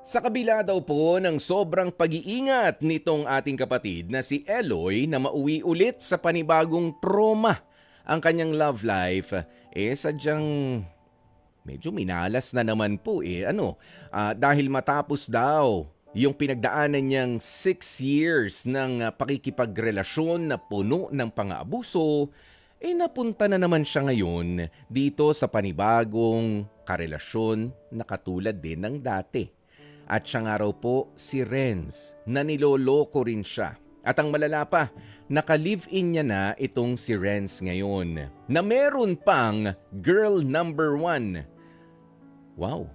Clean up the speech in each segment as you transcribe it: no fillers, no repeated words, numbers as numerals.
Sa kabila daw po ng sobrang pag-iingat nitong ating kapatid na si Eloy na mauwi ulit sa panibagong trauma ang kanyang love life, sadyang medyo minalas na naman po dahil matapos daw yung pinagdaanan niyang 6 years ng pakikipagrelasyon na puno ng pang-aabuso, napunta na naman siya ngayon dito sa panibagong karelasyon na katulad din ng dati. At siya nga raw po si Renz na niloloko rin siya. At ang malala pa, naka-live-in niya na itong si Renz ngayon na meron pang girl number 1. Wow,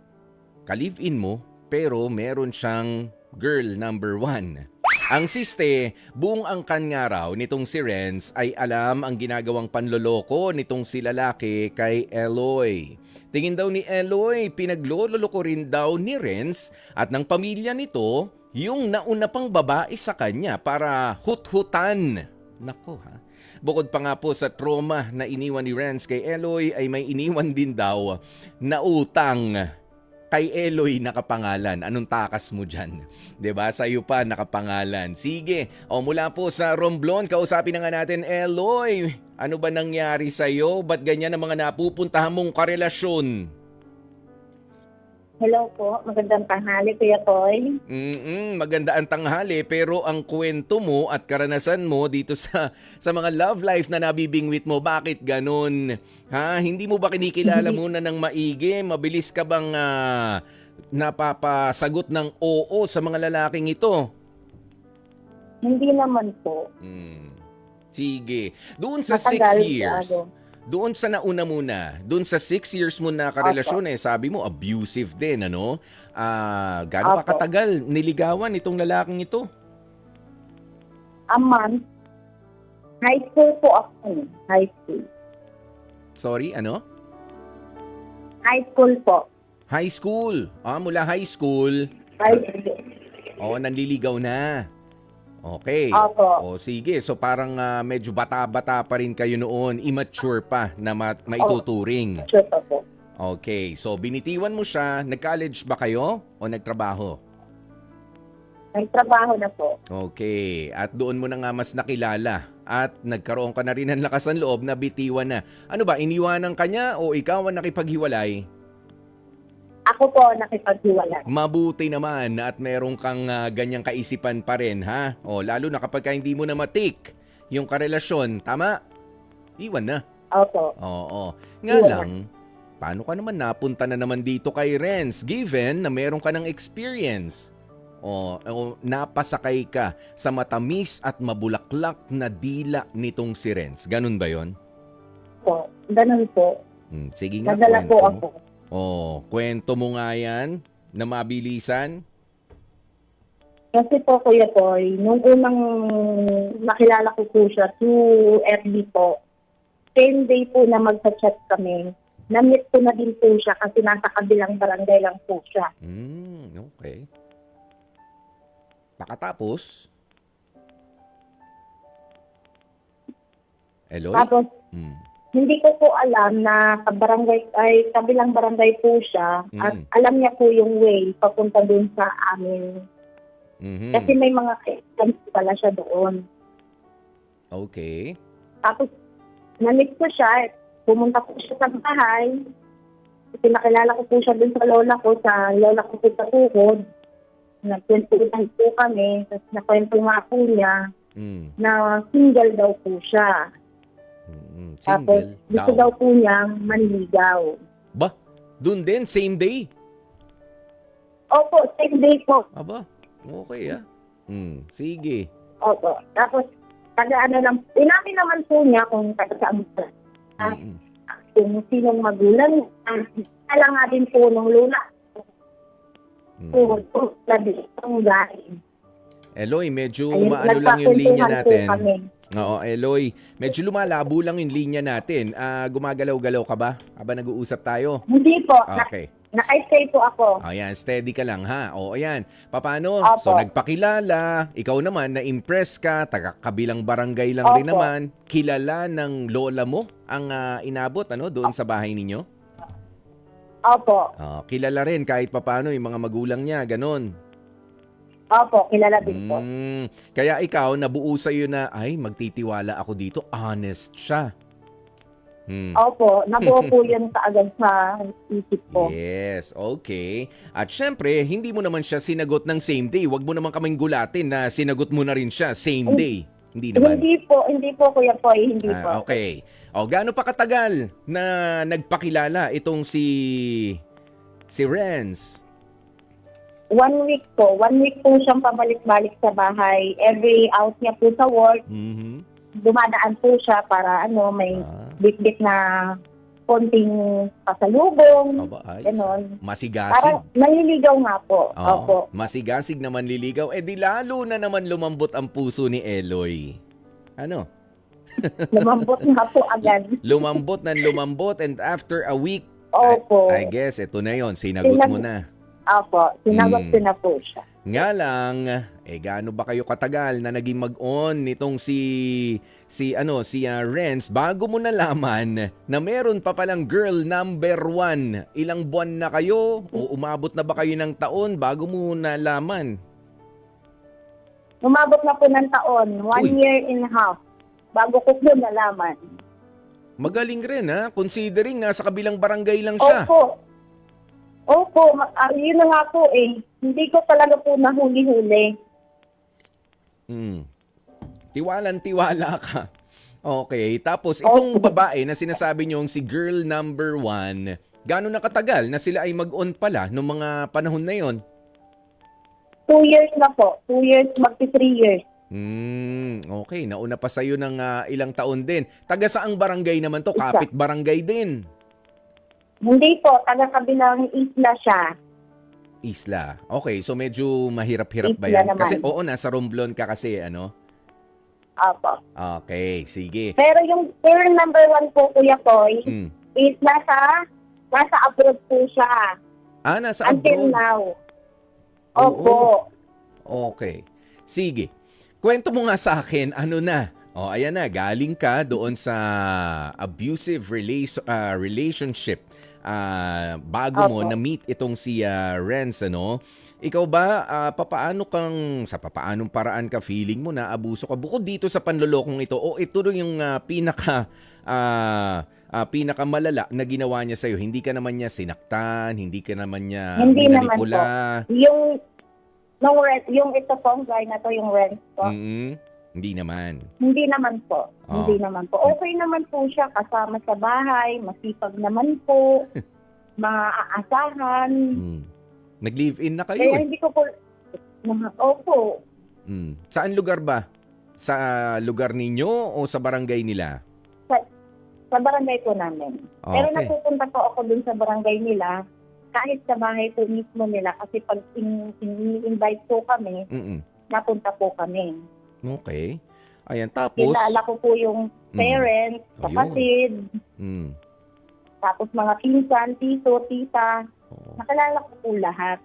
ka-live-in mo pero meron siyang girl number 1. Ang siste, buong angkan nga raw nitong si Renz ay alam ang ginagawang panloloko nitong si lalaki kay Eloy. Tingin daw ni Eloy, pinagloloko rin daw ni Renz at ng pamilya nito yung nauna pang babae sa kanya para hut-hutan. Nako ha. Bukod pa nga po sa trauma na iniwan ni Renz kay Eloy ay may iniwan din daw na utang kay Eloy nakapangalan. Anong takas mo dyan? 'Di ba? Sa iyo pa nakapangalan. Sige, mula po sa Romblon, kausapin na nga natin Eloy. Ano ba nangyari sa iyo? Ba't ganyan ang mga napupuntahan mong karelasyon? Hello po, magandang tanghali Kuya Toy. Maganda ang tanghali pero ang kwento mo at karanasan mo dito sa mga love life na nabibingwit mo, bakit ganun? Ha? Hindi mo ba kinikilala muna ng maigi? Mabilis ka bang napapasagot ng oo sa mga lalaking ito? Hindi naman po. Sige. Doon sa 6 Matagal, years, doon sa nauna muna, doon sa 6 years mo na karelasyon sabi mo abusive din, ano? Gaano Opo. ka katagal niligawan itong lalaking ito? A month. High school po ako. High school. Sorry, ano? High school po. High school. Mula high school. High school. Nanliligaw na. Okay. Opo. Sige. So parang medyo bata-bata pa rin kayo noon. Immature pa na maituturing. Sure po. Okay. So binitiwan mo siya. Nag-college ba kayo o nagtrabaho? Nagtrabaho na po. Okay. At doon mo na nga mas nakilala. At nagkaroon ka na rin ng lakas ng loob na bitiwan na. Ano ba? Iniwanan ka niya o ikaw ang nakipaghiwalay? Ako po nakipaghiwalay. Mabuti naman at meron kang ganyang kaisipan pa rin, ha? Lalo na kapag hindi mo na matik yung karelasyon, tama? Iwan na. Opo. Oo. Nga Iwan lang, paano ka naman napunta na naman dito kay Renz given na meron ka ng experience? Napasakay ka sa matamis at mabulaklak na dila nitong si Renz. Ganun ba yon? Po. Ganun po. Sige nga, Nadala kwento po mo. ako. Kwento mo nga yan na mabilisan. Kasi po Kuya Toy, nung unang nakilala ko po siya through FB po, same day po na magsa-chat kami, na-meet ko na din po siya kasi nasa kabilang barangay lang po siya. Okay. Pakatapos? Eloy? Tapos, hindi ko po alam na kabilang barangay po siya at alam niya po yung way papunta dun sa amin. Kasi may mga kaibigan pala siya doon. Okay. Tapos, na-meet ko siya, pumunta po siya sa bahay. Pinakilala ko po siya dun sa lola ko po sa tuhod. Nagkwentuhan po kami, tapos nakwento nga po niya na single daw po siya. Tapos, Single gusto daw po niyang manligaw. Ba? Doon din? Same day? Opo, same day po. Aba, okay sige. Opo. Tapos, inamin naman po niya kung taga saan siya. Kung sinong magulang. Alam nga din po nung lula. Po, labi ang galing. Eloy, medyo Ayun, maano lang yung linya nagpakwentuhan po natin. kami. Oo, Eloy, medyo lumalabo lang yung linya natin. Gumagalaw-galaw ka ba? Aba, nag-uusap tayo? Hindi po. Okay. Naka-stay po ako. Ayan, steady ka lang ha. Ayan. Paano? Opo. So, nagpakilala. Ikaw naman, na-impress ka. Taga-kabilang barangay lang rin Opo. naman. Kilala ng lola mo ang inabot doon sa bahay ninyo? Opo. Kilala rin kahit papaano yung mga magulang niya, ganon. Opo, kilala din po. Kaya ikaw, nabuo sa'yo na, ay, magtitiwala ako dito, honest siya. Opo, nabuo po yun kaagad sa isip ko. Yes, okay. At syempre, hindi mo naman siya sinagot ng same day. Huwag mo naman kaming gulatin na sinagot mo na rin siya same day. Hindi naman. Hindi po Kuya Poy, hindi po. Okay. O, gaano pa katagal na nagpakilala itong si Renz? 1 week po. 1 week po siyang pabalik-balik sa bahay. Every out niya po sa work, dumadaan po siya para may bit-bit na konting pasalubong. Ganon. Masigasig. Para manliligaw nga po. Opo. Masigasig na manliligaw. Eh di lalo na naman lumambot ang puso ni Eloy. Ano? Lumambot nga po agad. Lumambot and after a week, Opo. I guess ito na yon, sinagot mo na. Opo, sinagot ko na po siya. Nga lang, gaano ba kayo katagal na naging mag-on nitong si Renz bago mo nalaman na meron pa palang girl number 1? Ilang buwan na kayo o umabot na ba kayo ng taon bago mo nalaman? Umabot na po ng taon, 1 year and a half, bago ko po nalaman. Magaling rin considering nasa kabilang barangay lang siya. Opo, yun na nga po Hindi ko talaga po nahuli-huli. Tiwalang-tiwala ka. Okay, tapos itong babae na sinasabi niyong si girl number 1, gaano na katagal na sila ay mag-on pala noong mga panahon na yon? 2 years na po. 2 years, magti 3 years. Okay, nauna pa sa'yo ng ilang taon din. Taga saang barangay naman to? Kapit barangay din. Hindi po, taga-kabilang isla siya. Isla. Okay, so medyo mahirap-hirap ba Isla yan? naman. Kasi nasa Romblon ka kasi, ano? Opo. Okay, sige. Pero yung girl number 1 po, Kuya Poy, is nasa abroad po siya. Nasa Until abroad? now. Opo. Okay. Sige. Kwento mo nga sa akin, ano na? Ayan na, galing ka doon sa abusive relationship. Bago mo na-meet itong si Renz, ano? Ikaw ba, papaanong paraan ka feeling mo na abuso ka? Bukod dito sa panlolokong ito, ito yung pinakamalala na ginawa niya sa'yo. Hindi ka naman niya sinaktan, hindi ka naman niya minanipula. Yung ito pong guy na to, yung Renz po. Hindi naman. Hindi naman po. Hindi naman po. Okay naman po siya kasama sa bahay, masipag naman po, maaasahan. Nag-live-in na kayo. Kaya hindi ko po... Opo. Saan lugar ba? Sa lugar ninyo o sa barangay nila? Sa barangay po namin. Okay. Pero napupunta po ako dun sa barangay nila, kahit sa bahay po mismo nila, kasi pag in-invite po kami, napunta po kami. Okay. Ayan, tapos... Kilala ko po yung parents, kapatid, tapos mga pinsan, tito, tita. Nakilala ko po lahat.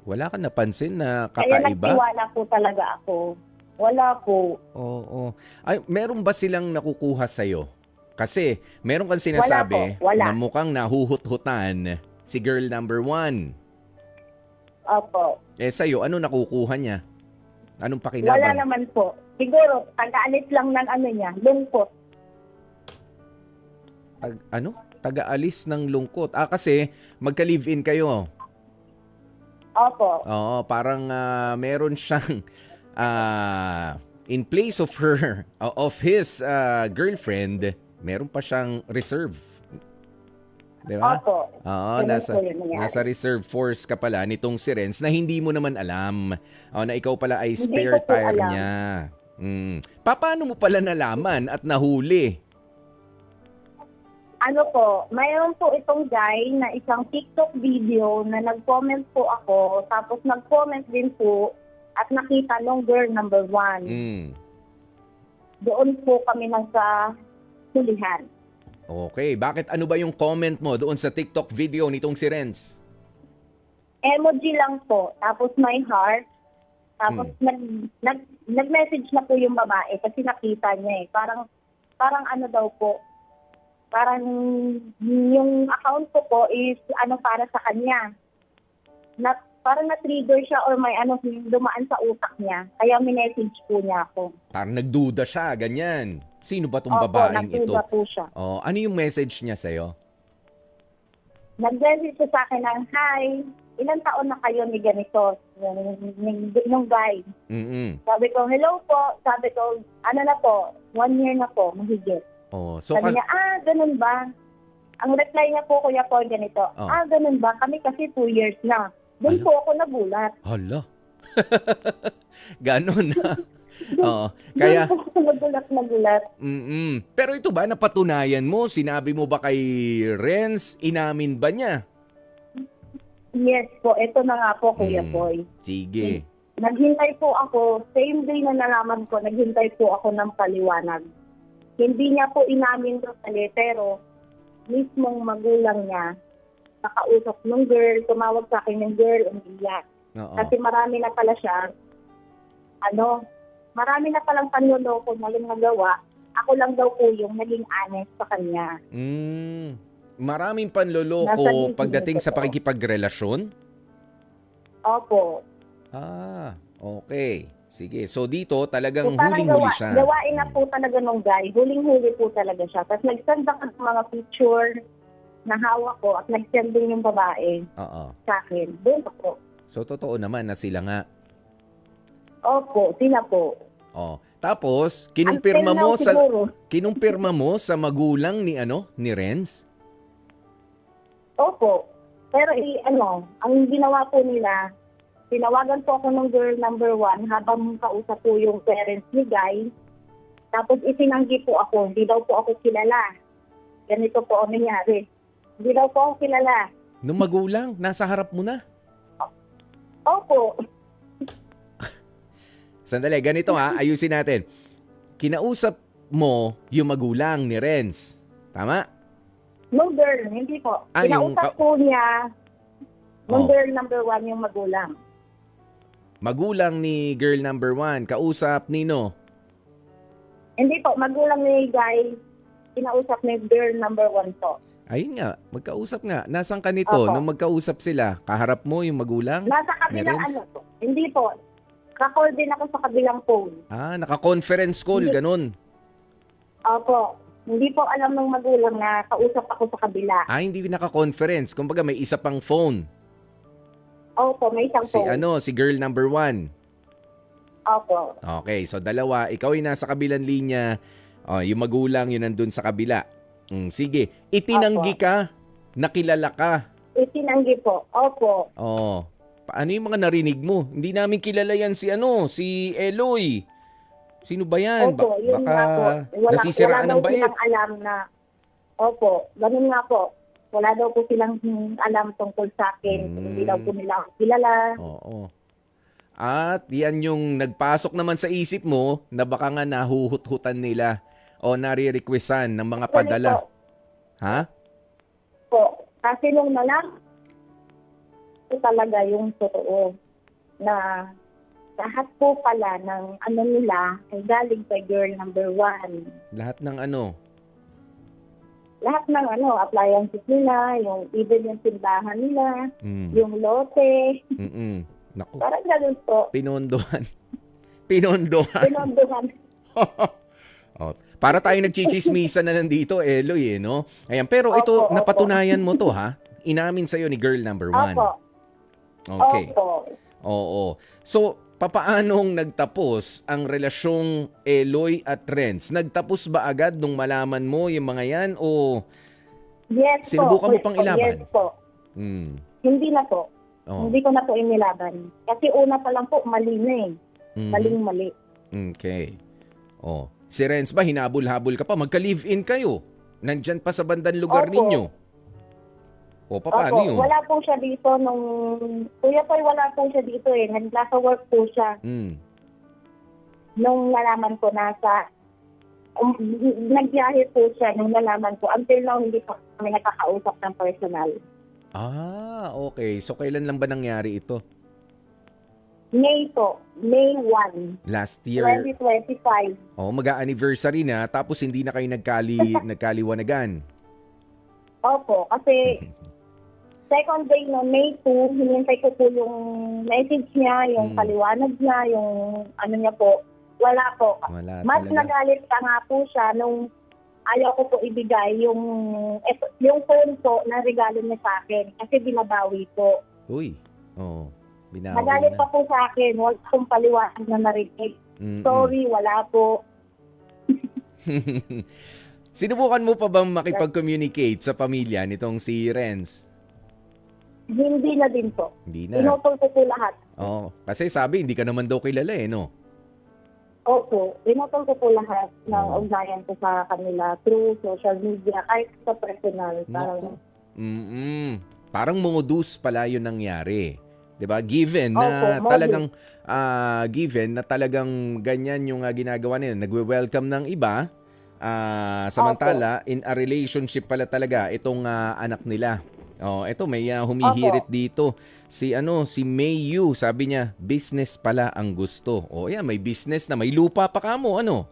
Wala ka napansin na Kaya kakaiba? nagtiwala po talaga ako. Wala po. Oo. Ay, meron ba silang nakukuha sa'yo? Kasi meron kang sinasabi Wala. na mukhang nahuhut-hutan si girl number 1. Opo. Sa'yo, ano nakukuha niya? Anong pakinabang? Wala naman po. Siguro, taga-alis lang ng lungkot. Taga-alis ng lungkot. Kasi magka-live-in kayo. Opo. Oo, parang meron siyang in place of his girlfriend, meron pa siyang reserve. Di ba? Opo. Oo, nasa reserve force ka pala nitong si Renz na hindi mo naman alam na ikaw pala ay spare tire niya. Paano mo pala nalaman at nahuli? Mayroon po itong guy na isang TikTok video na nag-comment po ako, tapos nag-comment din po at nakita nung girl number 1. Doon po kami nasa hulihan. Okay, bakit ano ba yung comment mo doon sa TikTok video nitong si Renz? Emoji lang po, tapos may heart. Tapos nag-message na po yung babae kasi nakita niya Parang daw po, parang yung account ko po is para sa kanya. Parang na-trigger siya or may dumaan sa utak niya. Kaya minessage po niya ako. Parang nagduda siya, ganyan. Sino ba tong Opo, babaeng ito? nagduda po siya. Oh, ano yung message niya sa'yo? Nag-message siya sa akin ng, "Hi, ilang taon na kayo ni ganito?" Yung guy. Mm-mm. Sabi ko, "Hello po." Sabi ko, na po, 1 year na po, mahigit. Oh, so Sabi niya, ganun ba? Ang reply niya po, Kuya Paul, ganito, Oh. Ganun ba? Kami kasi 2 years na. Doon Ala. po ako nagulat. hala. Ganon na. Oo. Kaya, Doon po ako nagulat. Pero ito ba, napatunayan mo? Sinabi mo ba kay Renz? Inamin ba niya? Yes po, ito na nga po, Kuya Mm. Paul. Sige. Naghintay po ako, same day na nalaman ko, naghintay po ako ng paliwanag. Hindi niya po inamin totally, pero mismong magulang niya, nakausap ng girl, tumawag sa akin ng girl, umiyak. Oo. Kasi marami na pala siya, marami na palang panloloko na yung nagawa. Ako lang daw po yung naging honest sa kanya. Maraming Nasa panloloko business pagdating sa ito. pakikipagrelasyon? Opo. Okay. Sige. So dito talagang So parang huling-huli siya. gawain na po talaga nung guy. Huling-huli po talaga siya. Tapos nag-send ako ng mga picture na hawak ko at nag-send din yung babae Oo. sa akin. Doon po. So totoo naman na sila nga. Opo, sila po. Oh. Tapos kinumpirma Until mo now, sa siguro. kinumpirma mo sa magulang ni ni Renz? Opo. Pero ang ginawa po nila, tinawagan po ako ng girl number 1 habang kausap po yung parents ni Guy. Tapos isinanggi po ako, hindi daw po ako kilala. Ganito po ang nangyari. Hindi daw po ako kilala. Nung magulang, nasa harap mo na. Opo. Sandali, ganito ayusin natin. Kinausap mo yung magulang ni Renz. Tama? No girl, hindi po. Yung Kinausap po niya Oh. ng girl number 1 yung magulang. Magulang ni girl number 1, kausap nino? Hindi po, magulang ni Guy, kinausap ni girl number 1 po. Ayun nga, magkausap nga. Nasaan ka nito? Opo. Nung magkausap sila, kaharap mo yung magulang? Nasa kabilang Renz? po. Hindi po. Ka-call din ako sa kabilang phone. Naka-conference call, Hindi. ganun. Opo. Hindi po alam ng magulang na kausap ako sa kabila. Hindi naka-conference. Kumbaga may isa pang phone. Opo, may isang Si phone. si girl number 1. Opo. Okay, so dalawa. Ikaw ay nasa kabilang linya. Yung magulang, yun nandun sa kabila. Sige, itinanggi ka. Nakilala ka. Itinanggi po. Opo. Paano yung mga narinig mo? Hindi namin kilala yan si Eloy. Sino ba yan? Opo, yun Baka nga po. nasisiraan ng wala daw bait. silang alam na, opo, ganun nga po. Wala daw po silang alam tungkol sa akin. Hindi daw po nila ako kilala. Oo. At yan yung nagpasok naman sa isip mo na baka nga nahuhut-hutan nila o nare-requestan ng mga padala. Ha? Po. Kasi nung nalang, ito talaga yung totoo na lahat po pala ng nila ay galing kay girl number 1. Lahat ng ano? Lahat ng appliances nila, even yung tindahan nila, Mm. yung lote, Naku, parang ganun po. pinondohan. Pinondohan. Para tayo nagchichismisa na nandito, Eloy, no? Ayan, pero ito, Opo, opo. napatunayan mo to, ha? Inamin sa'yo ni girl number 1. Opo. Okay. Opo. Oo. So, papaanong nagtapos ang relasyong Eloy at Renz? Nagtapos ba agad nung malaman mo yung mga yan o Yes sinubukan mo po. pang ilaban? Yes po. Hindi na po. Oh. Hindi ko na po inilaban. Kasi una pa lang po, mali na eh. Maling-mali. Okay. Si Renz ba, hinabol-habol ka pa? Magka-live-in kayo. Nandyan pa sa bandang lugar Opo. ninyo. O, paano Opo, yun? wala po siya dito nung... Kuya Poy, wala po siya dito eh. Nasa work po siya. Nung nalaman ko nasa... nagbiyahe po siya nung nalaman ko. Until now, hindi pa kami nakakausap ng personal. Okay. So, kailan lang ba nangyari ito? May po. May 1. Last year. 2025. Mag-a-anniversary na, tapos hindi na kayo nagkaliwanagan. Opo, kasi second day no, May 2, hinintay ko po yung message niya, yung paliwanag niya, yung ano niya po. Wala po. Wala Mas talaga. nagalit pa nga po siya nung ayaw ko po ibigay yung phone po na regalo niya sa akin kasi binabawi po. Uy. Oh, binawi Nagalit na. pa po sa akin, wala akong paliwanag na narinig. Mm-mm. Sorry, wala po. Sinubukan mo pa bang makipag-communicate sa pamilya nitong si Renz? Hindi na din po. Hindi na. Pinutol ko po lahat. Oh, kasi sabi hindi ka naman daw kilala no? Opo, pinutol ko po lahat ng ugnayan ko sa kanila through social media, kahit sa personal. Parang, Parang mungudus pala yun nangyari. 'Di ba? Given na Opo, talagang ganyan yung ginagawa nila, nagwe-welcome ng iba, samantala in a relationship pala talaga itong anak nila. Oh, eto may humihirit dito. Si Mayu, sabi niya, business pala ang gusto. Oh, yan, may business na, may lupa pa kamo, ano?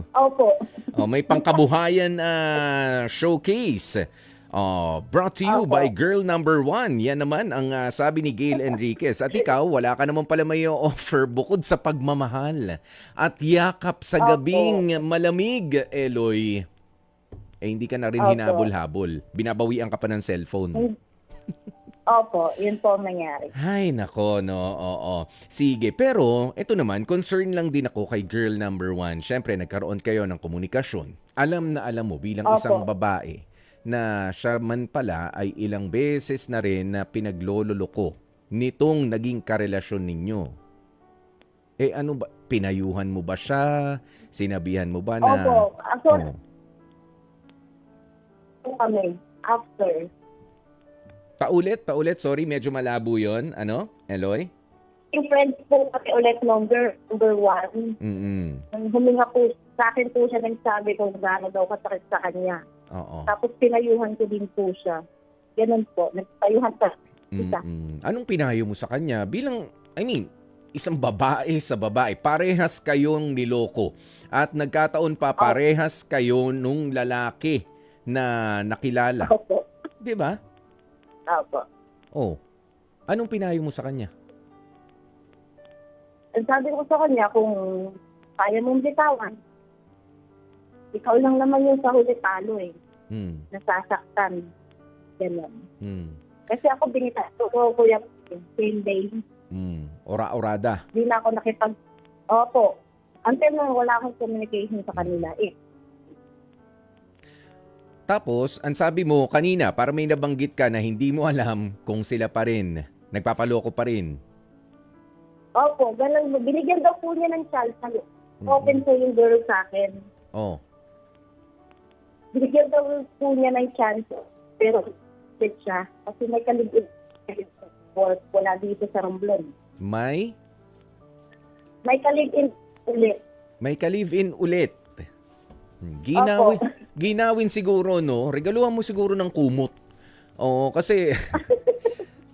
opo. Oh, may pangkabuhayan showcase. Oh, brought to you by Girl Number 1. Yan naman ang sabi ni Gail Enriquez. At ikaw, wala ka naman pala may offer bukod sa pagmamahal at yakap sa gabing malamig, Eloy. Hindi ka na rin hinabol-habol. Binabawian ka pa ng cellphone. Opo, yun po ang nangyari. Ay, nako, no. Oo. Sige, pero ito naman, concern lang din ako kay Girl Number 1. Siyempre, nagkaroon kayo ng komunikasyon. Alam na alam mo bilang isang babae na siya man pala ay ilang beses na rin na pinaglololoko nitong naging karelasyon ninyo. Ano ba? Pinayuhan mo ba siya? Sinabihan mo ba na... Opo. Kami, after. Paulit. Sorry, medyo malabo yun. Ano, Eloy? Yung friends po kami ulit number 1. Huminga po sa akin po siya nagsabi kung gaano daw kasakit sa kanya. Oo. Tapos pinayuhan ko din po siya. Ganun po, nagpayuhan sa isa. Anong pinayo mo sa kanya? Isang babae sa babae. Parehas kayong niloko. At nagkataon pa parehas kayo nung lalaki na nakilala. Opo. Di ba? Opo. Oh. Anong pinayo mo sa kanya? Ang sabi ko sa kanya, kung kaya mong bitawan, ikaw lang naman yung sa huli talo eh. Nasasaktan. Ganun. Kasi ako binita ko, kuya, same day. Ora-orada. Hindi na ako Opo. Until na wala akong communication sa kanila eh. Tapos, ang sabi mo kanina, para may nabanggit ka na hindi mo alam kung sila pa rin. Nagpapaloko pa rin. Opo, ganun. Binigyan daw po niya ng chance. Open po yung girl sa akin. Oh. Binigyan daw po niya ng chance. Pero, siya. Kasi may kalibig wala dito sa Romblon. May kalibig ulit. May ka-live-in ulit. Opo. Ginawin siguro, no? Regaluhan mo siguro ng kumot. Oo, kasi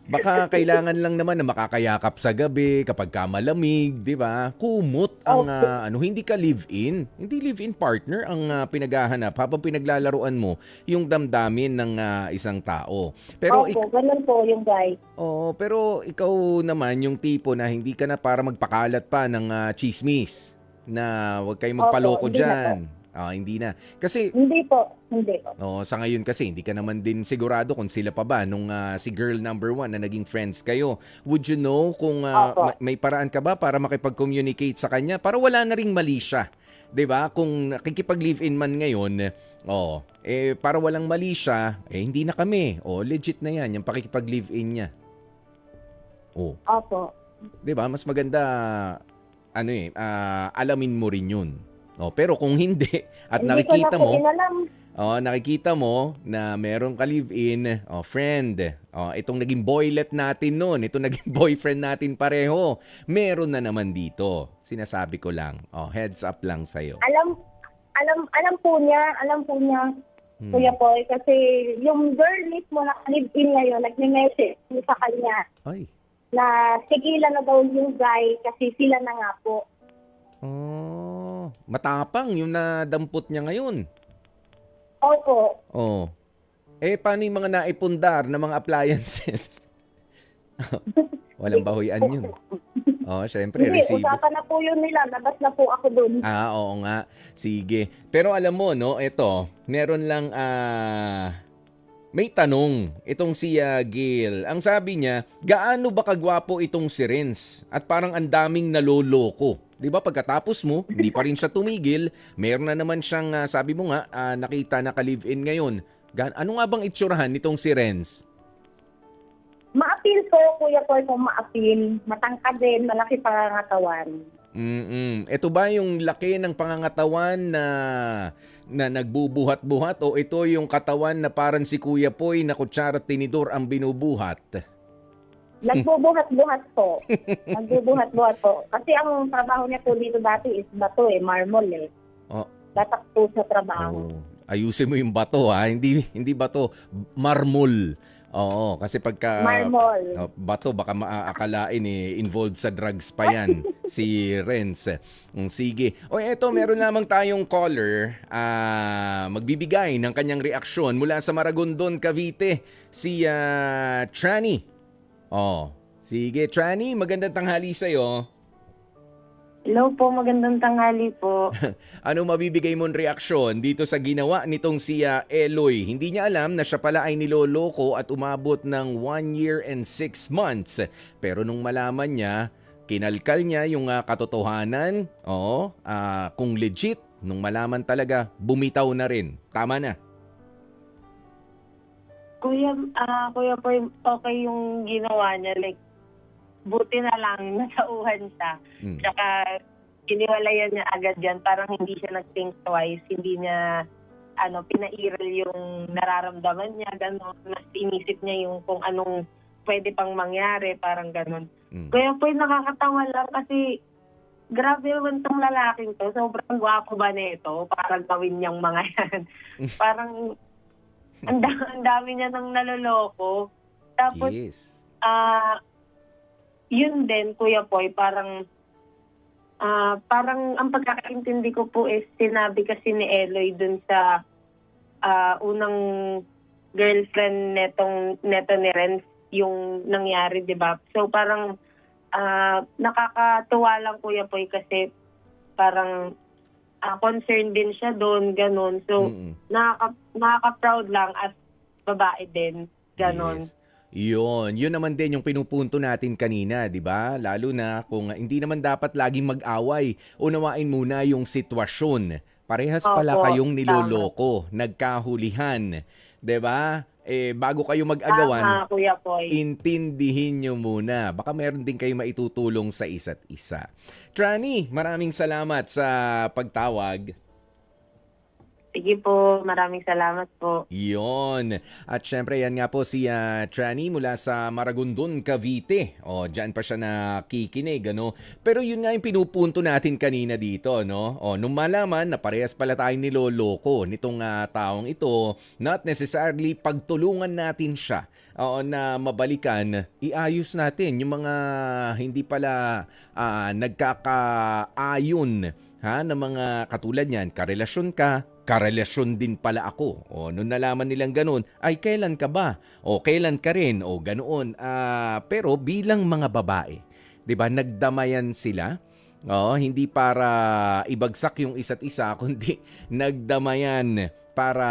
baka kailangan lang naman na makakayakap sa gabi kapag malamig, di ba? Kumot ang hindi ka live-in. Hindi live-in partner ang pinaghahanap habang pinaglalaruan mo yung damdamin ng isang tao. Pero ganun po yung guy. pero ikaw naman yung tipo na hindi ka na para magpakalat pa ng chismis na huwag kayong magpaloko dyan. Hindi na. Kasi Hindi po. sa ngayon kasi hindi ka naman din sigurado kung sila pa ba nung si Girl Number 1 na naging friends kayo. Would you know kung may paraan ka ba para makipag-communicate sa kanya para wala na ring mali siya? 'Di ba? Kung nakikipag-live-in man ngayon, para walang mali siya, hindi na kami. Legit na 'yan, yung pakikipag-live-in niya. Opo. 'Di ba? Mas maganda alamin mo rin 'yun. Pero kung hindi at nakikita mo na meron ka live-in, friend, itong naging boylet natin noon, itong naging boyfriend natin pareho, meron na naman dito. Sinasabi ko lang, heads up lang sa'yo. Alam po niya, Kuya Poy, kasi yung girl mismo na live-in ngayon, nag-message sa kanya. Ay. Na sigilan na daw yung guy kasi sila na nga po. Matapang yung nadampot niya ngayon. Opo. Paano yung mga naipundar na mga appliances? Walang bahuyan yun. Syempre, Hindi, resibo. usapan na po yun nila. Labas na po ako dun. Oo nga. Sige. Pero alam mo, no, ito, meron lang, may tanong itong si Gail. Ang sabi niya, gaano ba kagwapo itong si Renz? At parang ang daming naloloko. 'Di ba pagkatapos mo, hindi pa rin siya tumigil. Meron na naman siyang, sabi mo nga, nakita na ka-live-in ngayon. Ano nga bang itsurahan nitong si Renz? Maapil po, Kuya Paul, kung maapil. Matangkad din, malaki pangangatawan. Ito ba yung laki ng pangangatawan na nagbubuhat-buhat o ito yung katawan na parang si Kuya Poy na kutsara at tinidor ang binubuhat? Nagbubuhat-buhat po. Nagbubuhat-buhat po. Kasi ang trabaho niya po dito dati is bato marmol . Oh. Batak po sa trabaho. Ayusin mo yung bato ha, hindi bato, marmol. Oo, kasi pagka Marmol. bato baka maaakalain involved sa drugs pa yan si Renz. Sige. Eto meron lamang tayong caller magbibigay ng kanyang reaksyon mula sa Maragondon, Cavite, si Trani. Sige Trani, magandang tanghali sa'yo. Hello po, magandang tanghali po. Ano mabibigay mong reaksyon dito sa ginawa nitong si Eloy? Hindi niya alam na siya pala ay niloloko at umabot ng 1 year and 6 months. Pero nung malaman niya, kinalkal niya yung katotohanan. Kung legit, nung malaman talaga, bumitaw na rin. Tama na. Kuya po, okay yung ginawa niya. Like, buti na lang nasauhan siya. Tsaka iniwalayan niya agad yan. Parang hindi siya nag-think twice. Hindi niya pinairal yung nararamdaman niya. Ganon. Mas inisip niya yung kung anong pwede pang mangyari. Parang ganon. Kaya po nakakatawa lang kasi grabe naman tong lalaking to. Sobrang gwapo ba nito? Parang gawin niyang mga yan. Parang ang dami niya nang naloloko. Tapos, Yes. yun din, Kuya Poy, parang ang pagkakaintindi ko po is sinabi kasi ni Eloy dun sa unang girlfriend neto ni Renz yung nangyari, di ba? So parang nakakatuwa lang, Kuya Poy, kasi parang concerned din siya doon, ganon. So nakaka-proud lang as babae din, ganon. Yes. Yun naman din yung pinupunto natin kanina, di ba? Lalo na kung hindi naman dapat laging mag-away. Unawain muna yung sitwasyon. Parehas pala kayong niloloko, nagkahulihan. Di ba? Bago kayo mag-agawan, Kuya Poy, intindihin nyo muna. Baka meron din kayo maitutulong sa isa't isa. Trani, maraming salamat sa pagtawag. sige po, maraming salamat po. Yon. At syempre yan nga po si Trani mula sa Maragondon, Cavite. Diyan pa siya nakikinig, ano? Pero yun nga yung pinupunto natin kanina dito, no? Nung malaman na parehas pala tayong niloloko nitong taong ito, not necessarily pagtulungan natin siya na mabalikan, iayos natin yung mga hindi pala nagkakaayon na mga katulad niyan, karelasyon din pala ako. Nung nalaman nilang ganun, ay kailan ka ba? Kailan ka rin? Ganoon. Pero bilang mga babae, 'di ba, nagdamayan sila. Hindi para ibagsak yung isa't isa, kundi nagdamayan para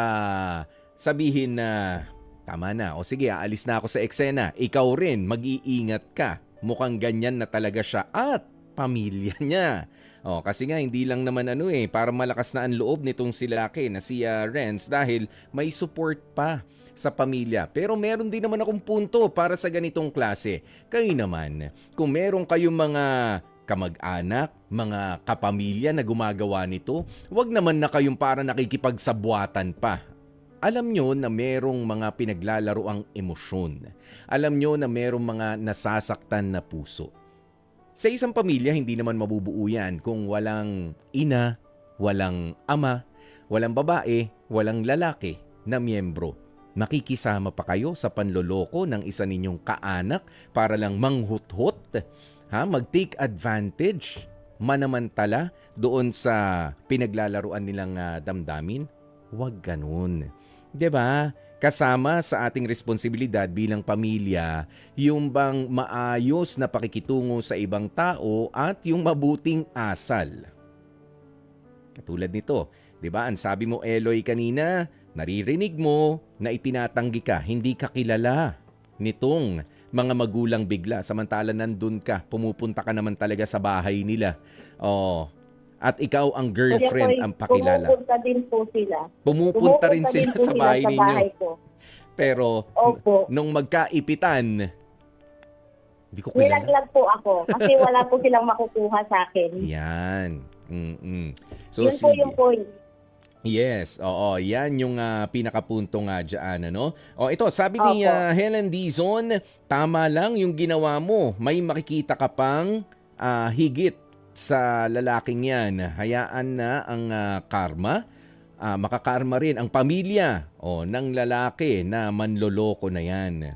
sabihin na tama na. Sige, aalis na ako sa eksena. Ikaw rin, mag-iingat ka. Mukhang ganyan na talaga siya at pamilya niya. Kasi nga hindi lang naman para malakas na ang loob nitong si lalaki na si Renz dahil may support pa sa pamilya. Pero meron din naman akong punto para sa ganitong klase. Kayo naman, kung meron kayong mga kamag-anak, mga kapamilya na gumagawa nito, wag naman na kayong para nakikipagsabwatan pa. Alam nyo na merong mga pinaglalaroang emosyon. Alam nyo na merong mga nasasaktan na puso. Sa isang pamilya, hindi naman mabubuo yan kung walang ina, walang ama, walang babae, walang lalaki na miyembro. Makikisama pa kayo sa panloloko ng isa ninyong kaanak para lang manghuthot, mag-take advantage, manamantala doon sa pinaglalaruan nilang damdamin? Huwag ganun. 'Di ba? kasama sa ating responsibilidad bilang pamilya yung bang maayos na pakikitungo sa ibang tao at yung mabuting asal. Katulad nito, 'di ba? Ang sabi mo, Eloy, kanina, naririnig mo na itinatanggi ka, hindi ka kilala nitong mga magulang bigla. Samantala nandun ka, pumupunta ka naman talaga sa bahay nila. Oh, at ikaw ang girlfriend ang pakilala. Pumupunta din po sila. Pumupunta rin sila sa bahay ninyo. Ko. Pero Opo. nung magkaipitan, hindi ko kilala. Nilaglag po ako kasi wala po silang makukuha sa akin. Yan. So, Yun po sige. yung point. Yes, oo, yan yung pinakapunto nga dyan, ano? O ito, sabi ni Opo. Helen Dizon, tama lang yung ginawa mo. May makikita ka pang higit sa lalaking yan. Hayaan na ang karma. Makakarma rin ang pamilya ng lalaki na manloloko na yan.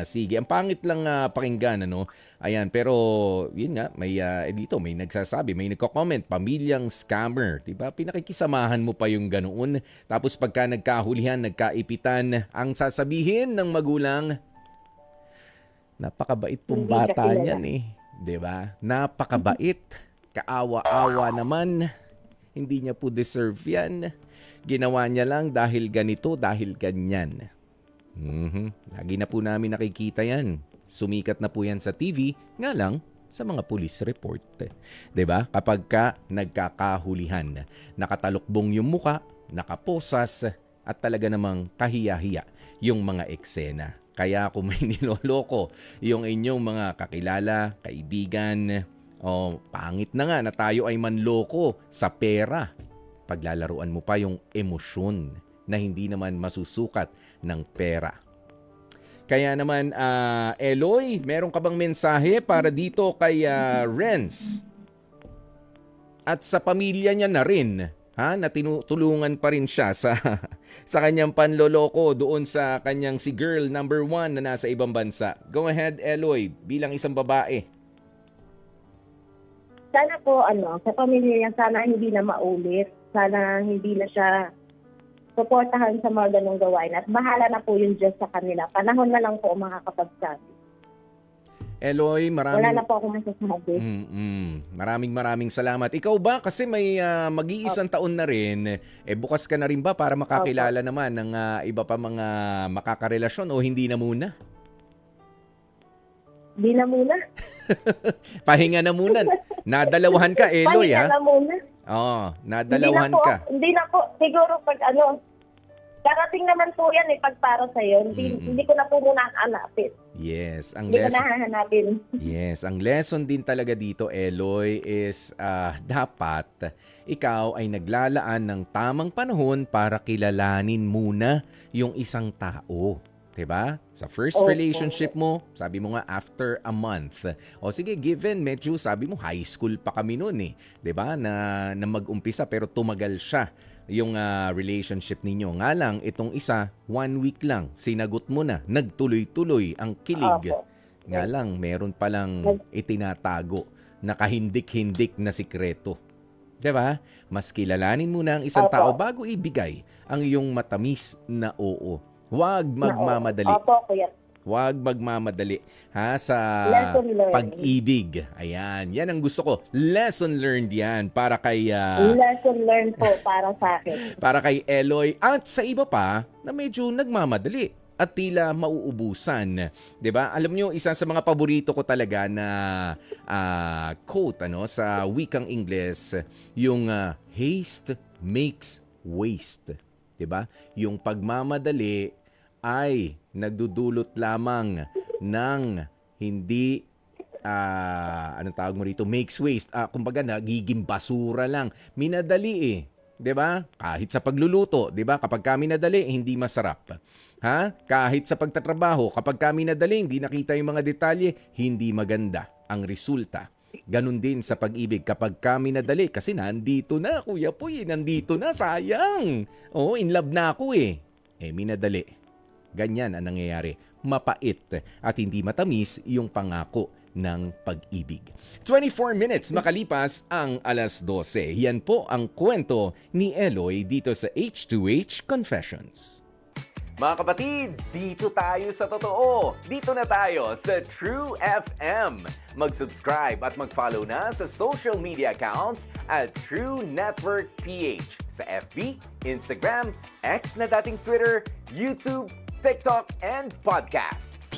Sige, ang pangit lang pakinggan, ano? Ayan, pero yun nga, may dito may nagsasabi, may nagko-comment, pamilyang scammer, 'di ba? Pinakikisamahan mo pa yung ganoon. Tapos pagka nagkahulihan, nagkaipitan, ang sasabihin ng magulang, napakabait pong Hindi bata siya kilala. niyan eh, 'di ba? Napakabait. Kaawa-awa naman. Hindi niya po deserve 'yan. Ginawa niya lang dahil ganito, dahil ganyan. Lagi na po namin nakikita 'yan. Sumikat na po yan sa TV, nga lang sa mga police report. 'Di ba? Kapag ka nagkakahulihan, nakatalukbong yung muka, nakaposas, at talaga namang kahiya-hiya yung mga eksena. Kaya kung may niloloko yung inyong mga kakilala, kaibigan, pangit na nga na tayo ay manloko sa pera. Paglalaruan mo pa yung emosyon na hindi naman masusukat ng pera. Kaya naman, Eloy, meron ka bang mensahe para dito kay Renz? At sa pamilya niya na rin, na tinutulungan pa rin siya sa kanyang panloloko doon sa kanyang si girl number 1 na nasa ibang bansa. Go ahead, Eloy, bilang isang babae. Sana po, sa pamilya niya, sana hindi na maulit. Sana hindi na siya suportahan sa mga ganong gawain. At bahala na po yung Diyos sa kanila. Panahon na lang po makakapagsabi. Eloy, Wala na po ako masasabi. Maraming salamat. Ikaw ba? Kasi may mag-iisang taon na rin. Bukas ka na rin ba para makakilala naman ng iba pa mga makakarelasyon o hindi na muna? Hindi na muna. Pahinga na muna. Nadalawahan ka, Eloy, ha? Pahinga na muna. Nadalawahan ka. Hindi na po. Siguro pag darating naman po yan pag para sa'yo. Hindi ko na po muna hanapin. Yes, ang Hindi ko lesson. na hahanapin. Yes, ang lesson din talaga dito, Eloy, is dapat ikaw ay naglalaan ng tamang panahon para kilalanin muna yung isang tao. 'Di ba? Sa first relationship mo, sabi mo nga after a month. O sige, given medyo sabi mo high school pa kami noon 'di ba? Na mag-umpisa pero tumagal siya yung relationship ninyo. Nga lang itong isa 1 week lang, sinagot mo na, nagtuloy-tuloy ang kilig. Opo. Nga lang meron palang itinatago na kahindik-hindik na sikreto. 'Di ba? Mas kilalanin muna ang isang Opo. tao bago ibigay ang iyong matamis na oo. Huwag magmamadali. Opo, kuya. Huwag magmamadali sa Lesson learned. pag-ibig. Ayan, yan ang gusto ko. Lesson learned yan para kay Lesson learned po para sa akin. para kay Eloy at sa iba pa na medyo nagmamadali at tila mauubusan. 'Di ba? Alam nyo, isa sa mga paborito ko talaga na quote sa wikang Ingles, yung haste makes waste. 'Di ba? Yung pagmamadali ay nagdudulot lamang ng hindi anong tawag mo rito, makes waste. Kumbaga nagiging basura lang. Minadali 'di ba? Kahit sa pagluluto, 'di ba? Kapag kami nadali, hindi masarap. Kahit sa pagtatrabaho, kapag kami nadali, hindi nakita yung mga detalye, hindi maganda ang resulta. Ganun din sa pag-ibig. Kapag kami nadali, kasi nandito na, Kuya Poy, nandito na, sayang. In love na ako minadali. Ganyan ang nangyayari. mapait at hindi matamis yung pangako ng pag-ibig. 24 minutes makalipas ang 12:00. Yan po ang kwento ni Eloy dito sa H2H Confessions. Mga kapatid, dito tayo sa totoo. Dito na tayo sa True FM. Mag-subscribe at mag-follow na sa social media accounts at True Network PH sa FB, Instagram, X na dating Twitter, YouTube, TikTok, and podcasts.